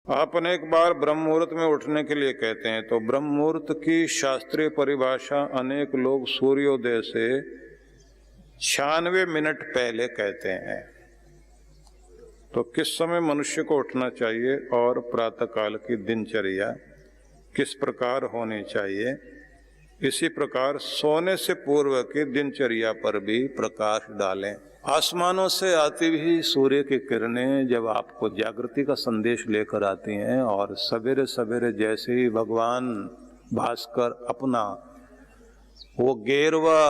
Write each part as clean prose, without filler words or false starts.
आप अनेक बार ब्रह्म मुहूर्त में उठने के लिए कहते हैं, तो ब्रह्म मुहूर्त की शास्त्रीय परिभाषा अनेक लोग सूर्योदय से 96 मिनट पहले कहते हैं। तो किस समय मनुष्य को उठना चाहिए और प्रातःकाल की दिनचर्या किस प्रकार होनी चाहिए, इसी प्रकार सोने से पूर्व की दिनचर्या पर भी प्रकाश डालें। आसमानों से आती हुई सूर्य की किरणें जब आपको जागृति का संदेश लेकर आती हैं और सवेरे सवेरे जैसे ही भगवान भास्कर अपना वो गेरवा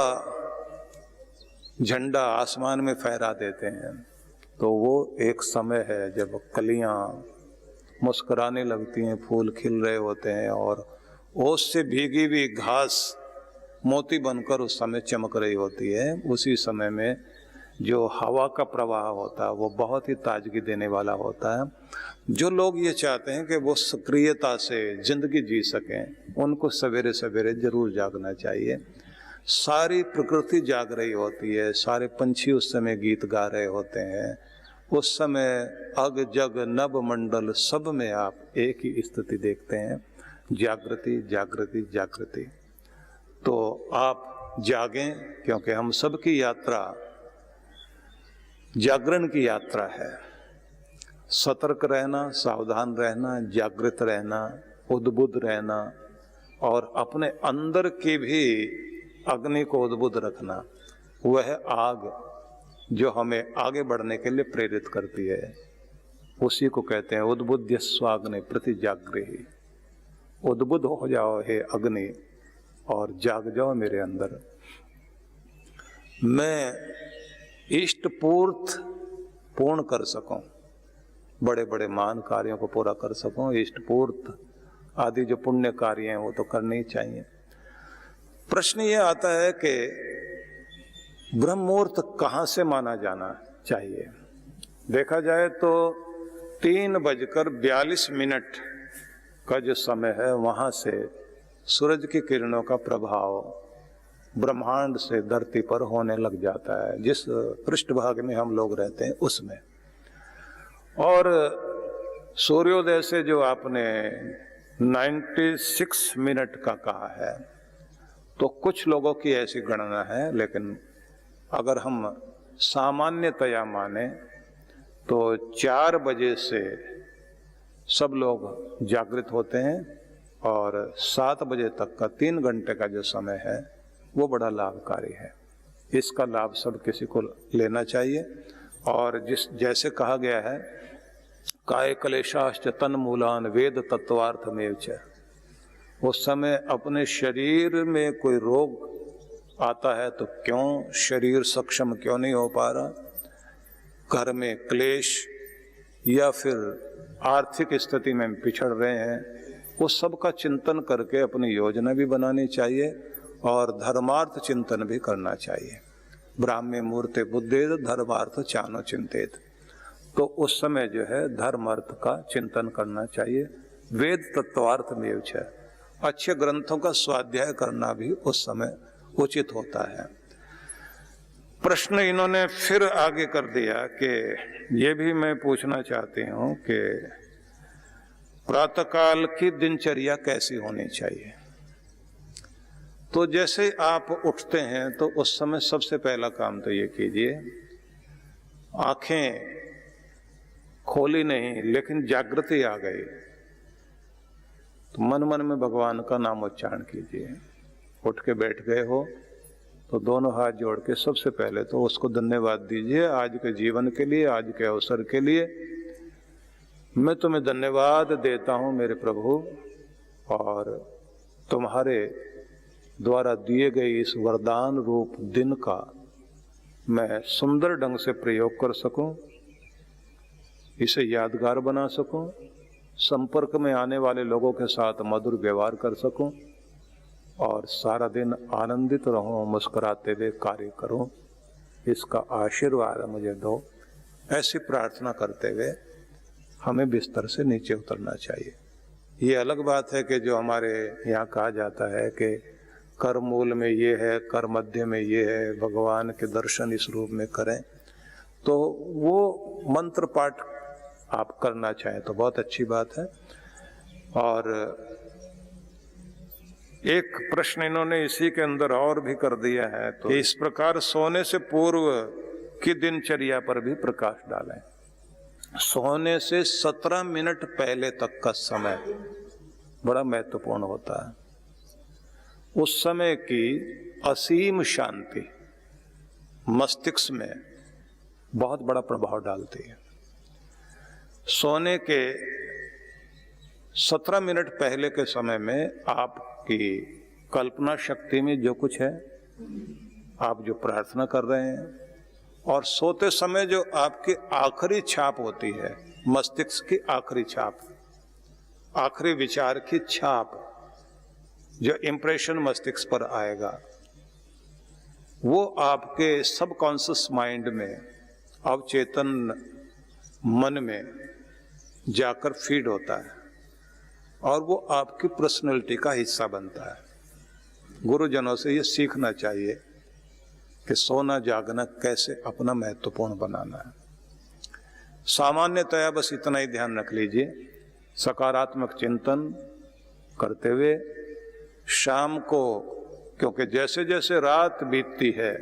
झंडा आसमान में फहरा देते हैं, तो वो एक समय है जब कलियां मुस्कुराने लगती हैं, फूल खिल रहे होते हैं और ओस से भीगी हुई घास मोती बनकर उस समय चमक रही होती है। उसी समय में जो हवा का प्रवाह होता है वो बहुत ही ताजगी देने वाला होता है। जो लोग ये चाहते हैं कि वो सक्रियता से जिंदगी जी सकें, उनको सवेरे सवेरे जरूर जागना चाहिए। सारी प्रकृति जाग रही होती है, सारे पंछी उस समय गीत गा रहे होते हैं। उस समय अग जग नभ मंडल सब में आप एक ही स्थिति देखते हैं, जागृति जागृति जागृति। तो आप जागें, क्योंकि हम सबकी यात्रा जागरण की यात्रा है। सतर्क रहना, सावधान रहना, जागृत रहना, उद्बुद्ध रहना और अपने अंदर की भी अग्नि को उद्बुद्ध रखना, वह आग जो हमें आगे बढ़ने के लिए प्रेरित करती है, उसी को कहते हैं उद्बुद्ध स्वाग्नि प्रति जागृहि। उद्बुद्ध हो जाओ हे अग्नि और जाग जाओ मेरे अंदर। मैं इष्ट पूर्त पूर्ण कर सकूं, बड़े बड़े महान कार्यों को पूरा कर सकूं, इष्ट पूर्त आदि जो पुण्य कार्य हैं वो तो करने ही चाहिए। प्रश्न ये आता है कि ब्रह्म मुहूर्त कहाँ से माना जाना चाहिए। देखा जाए तो 3:42 का जो समय है, वहां से सूरज की किरणों का प्रभाव ब्रह्मांड से धरती पर होने लग जाता है, जिस पृष्ठभाग में हम लोग रहते हैं उसमें। और सूर्योदय से जो आपने 96 मिनट का कहा है, तो कुछ लोगों की ऐसी गणना है, लेकिन अगर हम सामान्यतया माने तो 4 बजे से सब लोग जागृत होते हैं और 7 बजे तक का 3 घंटे का जो समय है वो बड़ा लाभकारी है। इसका लाभ सब किसी को लेना चाहिए। और जैसे कहा गया है, काय क्लेशाश्च तन्मूलान वेद तत्वार्थमेव च, उस समय अपने शरीर में कोई रोग आता है तो क्यों शरीर सक्षम क्यों नहीं हो पा रहा, घर में क्लेश या फिर आर्थिक स्थिति में पिछड़ रहे हैं, उस सब का चिंतन करके अपनी योजना भी बनानी चाहिए और धर्मार्थ चिंतन भी करना चाहिए। ब्राह्मे मुहूर्ते बुद्धेद धर्मार्थ चानो चिंतेत। तो उस समय जो है धर्म अर्थ का चिंतन करना चाहिए। वेद तत्वार्थ में छ, अच्छे ग्रंथों का स्वाध्याय करना भी उस समय उचित होता है। प्रश्न इन्होंने फिर आगे कर दिया कि ये भी मैं पूछना चाहती हूँ कि प्रातःकाल की दिनचर्या कैसी होनी चाहिए। तो जैसे आप उठते हैं तो उस समय सबसे पहला काम तो ये कीजिए, आंखें खोली नहीं लेकिन जागृति आ गई तो मन मन में भगवान का नाम उच्चारण कीजिए। उठ के बैठ गए हो तो दोनों हाथ जोड़ के सबसे पहले तो उसको धन्यवाद दीजिए आज के जीवन के लिए, आज के अवसर के लिए। मैं तुम्हें धन्यवाद देता हूँ मेरे प्रभु, और तुम्हारे द्वारा दिए गए इस वरदान रूप दिन का मैं सुंदर ढंग से प्रयोग कर सकूं, इसे यादगार बना सकूं, संपर्क में आने वाले लोगों के साथ मधुर व्यवहार कर सकूं और सारा दिन आनंदित रहूं, मुस्कुराते हुए कार्य करूं। इसका आशीर्वाद मुझे दो। ऐसी प्रार्थना करते हुए हमें बिस्तर से नीचे उतरना चाहिए। ये अलग बात है कि जो हमारे यहाँ कहा जाता है कि कर मूल में ये है, कर मध्य में ये है, भगवान के दर्शन इस रूप में करें, तो वो मंत्र पाठ आप करना चाहें तो बहुत अच्छी बात है। और एक प्रश्न इन्होंने इसी के अंदर और भी कर दिया है, तो इस प्रकार सोने से पूर्व की दिनचर्या पर भी प्रकाश डालें। सोने से 17 मिनट पहले तक का समय बड़ा महत्वपूर्ण होता है। उस समय की असीम शांति मस्तिष्क में बहुत बड़ा प्रभाव डालती है। सोने के 17 मिनट पहले के समय में आपकी कल्पना शक्ति में जो कुछ है, आप जो प्रार्थना कर रहे हैं, और सोते समय जो आपकी आखिरी छाप होती है, मस्तिष्क की आखिरी छाप, आखिरी विचार की छाप, जो इंप्रेशन मस्तिष्क पर आएगा, वो आपके सबकॉन्शियस माइंड में, अवचेतन मन में जाकर फीड होता है और वो आपकी पर्सनैलिटी का हिस्सा बनता है। गुरुजनों से ये सीखना चाहिए कि सोना जागना कैसे अपना महत्वपूर्ण बनाना है। सामान्यतया बस इतना ही ध्यान रख लीजिए, सकारात्मक चिंतन करते हुए शाम को, क्योंकि जैसे जैसे रात बीतती है,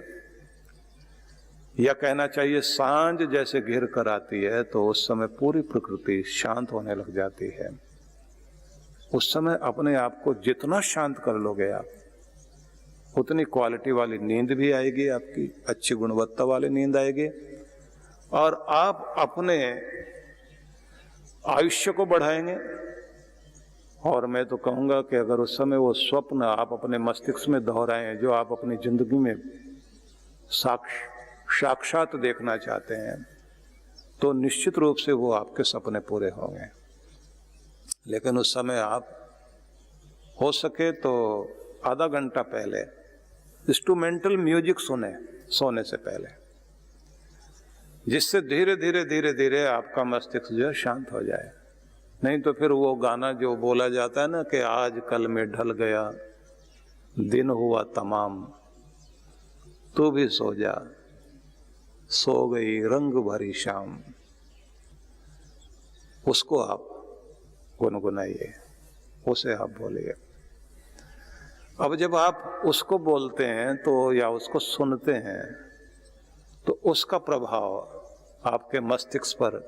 या कहना चाहिए सांझ जैसे घिर कर आती है, तो उस समय पूरी प्रकृति शांत होने लग जाती है। उस समय अपने आप को जितना शांत कर लोगे आप, उतनी क्वालिटी वाली नींद भी आएगी, आपकी अच्छी गुणवत्ता वाली नींद आएगी, और आप अपने आयुष्य को बढ़ाएंगे। और मैं तो कहूँगा कि अगर उस समय वो स्वप्न आप अपने मस्तिष्क में दोहराएं जो आप अपनी जिंदगी में साक्षात देखना चाहते हैं, तो निश्चित रूप से वो आपके सपने पूरे होंगे। लेकिन उस समय आप हो सके तो आधा घंटा पहले इंस्ट्रूमेंटल म्यूजिक सुने सोने से पहले, जिससे धीरे धीरे धीरे धीरे आपका मस्तिष्क जो शांत हो जाए। नहीं तो फिर वो गाना जो बोला जाता है ना कि आज कल में ढल गया दिन हुआ तमाम, तू भी सो जा, सो गई रंग भरी शाम, उसको आप गुनगुनाइए, उसे आप बोलिए। अब जब आप उसको बोलते हैं तो, या उसको सुनते हैं, तो उसका प्रभाव आपके मस्तिष्क पर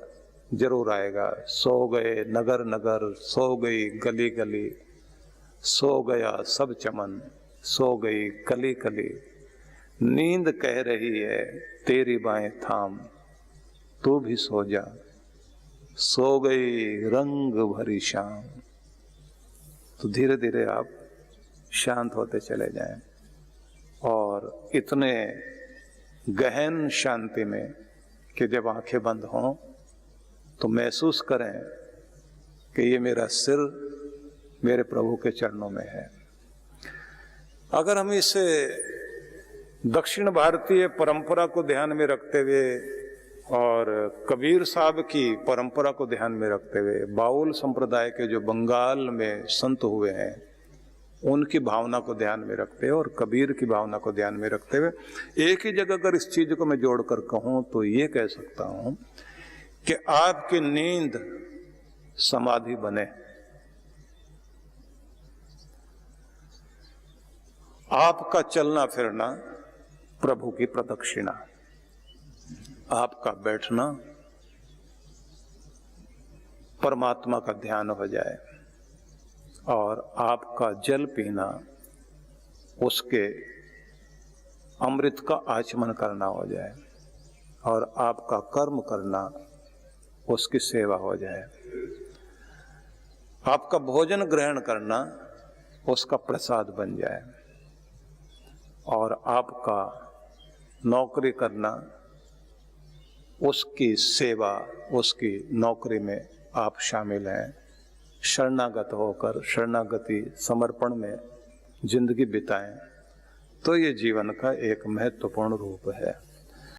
जरूर आएगा। सो गए नगर नगर, सो गई गली गली, सो गया सब चमन, सो गई कली कली, नींद कह रही है तेरी बाएं थाम, तू भी सो जा, सो गई रंग भरी शाम। तो धीरे धीरे आप शांत होते चले जाएं, और इतने गहन शांति में कि जब आंखें बंद हों तो महसूस करें कि ये मेरा सिर मेरे प्रभु के चरणों में है। अगर हम इसे दक्षिण भारतीय परंपरा को ध्यान में रखते हुए और कबीर साहब की परंपरा को ध्यान में रखते हुए, बाउल संप्रदाय के जो बंगाल में संत हुए हैं उनकी भावना को ध्यान में रखते हुए और कबीर की भावना को ध्यान में रखते हुए, एक ही जगह अगर इस चीज को मैं जोड़कर कहूं तो ये कह सकता हूं कि आपकी नींद समाधि बने, आपका चलना फिरना प्रभु की प्रदक्षिणा, आपका बैठना परमात्मा का ध्यान हो जाए, और आपका जल पीना उसके अमृत का आचमन करना हो जाए, और आपका कर्म करना उसकी सेवा हो जाए, आपका भोजन ग्रहण करना उसका प्रसाद बन जाए, और आपका नौकरी करना उसकी सेवा, उसकी नौकरी में आप शामिल हैं। शरणागत होकर शरणागति समर्पण में जिंदगी बिताएं, तो ये जीवन का एक महत्वपूर्ण रूप है।